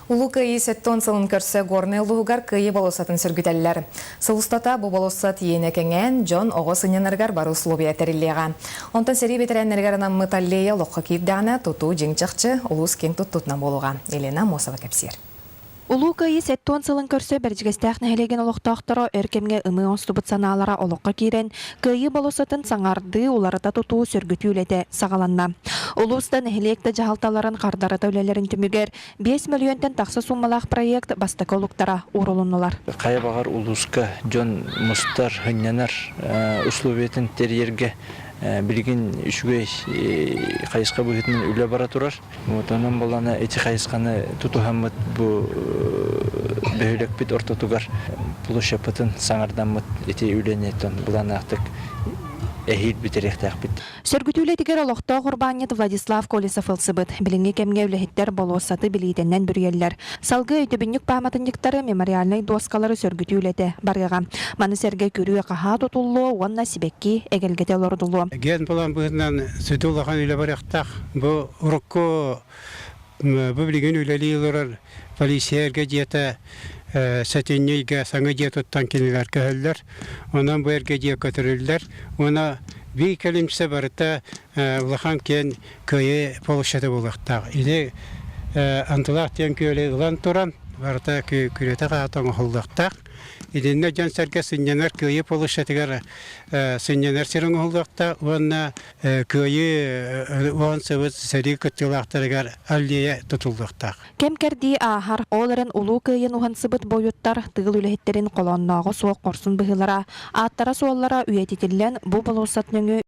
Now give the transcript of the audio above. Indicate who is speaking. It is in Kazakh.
Speaker 1: Улу кыйы сеттон сылын көрсө горны улугар кыйы болосатын сүргүтеллер. Сылыстата бу болосат йенекенген Джон ого сынянаргар бар условия терилега. Онтан сери ветеринаргар намыталлея локка кийдана туту жиңчакчы улус кең туттутна болуга. Елена Мосова кепсир.
Speaker 2: Улуу кайы сеттон сылын көрсө бәржігістәқ нәхелеген олықтақтыры өркемге ымы онстубыт саналара олыққа кейрен, кайы болосатын саңарды уларыта тутуу сөргүтүүлете сағаланна. Улуста нәхелекті жағалталарын қардарыта өлелерін түмігер 5 миллионтен тақсы суммалақ проект бастакы олықтара урулуннулар.
Speaker 3: Кайы бағар улуска Джон Мустар хыннянар условиятын терьерге билген үшгөй кайыска быгытын үлө бара турар. Онан болана эти кайысканы тутухаммыт бу бөйлөк бит ортотугар площапытын саңарданмыт эти үленетон буланактык эхил битерехтак бит.
Speaker 2: Сөргүтүүлетигер олохто Курбанет Владислав Колесов ылсыбыт. Билинги кемге үлехиттер болосаты билитеннен бүреллер. Салгы өтөбүннүк паматынниктары мемориальный доскалары сөргүтүүлете барыга. Маны серге көрүү каха тутуллу, онна сибекки эгелгете лордулу.
Speaker 4: Ген болан быһынан сөтүлган үле барактак. Бу урукко бу билген үлелилер полисиярга жета сатеннейге саңа жетоттан кенелер кәһәлләр. Онан бу эрге жия көтөрүлдер. Она би калимсе барыта улахан кен көе полышаты булактак. Иде антылак тен көйле улан туран барыта күрөтә катан холдактак. Иденне жан сәргә сыннанар көе полышатыгар сыннанар сирен холдакта. Онна көе он сәбәт сәри көтүлактарыгар аллия тутулдактак.
Speaker 2: Кем керди ахар оларын улуу кыйын ухансыбыт боюттар тыгыл үлехеттерин колонногу суок корсун быһылара аттара суоллара үйетитиллен бу болосат нөңү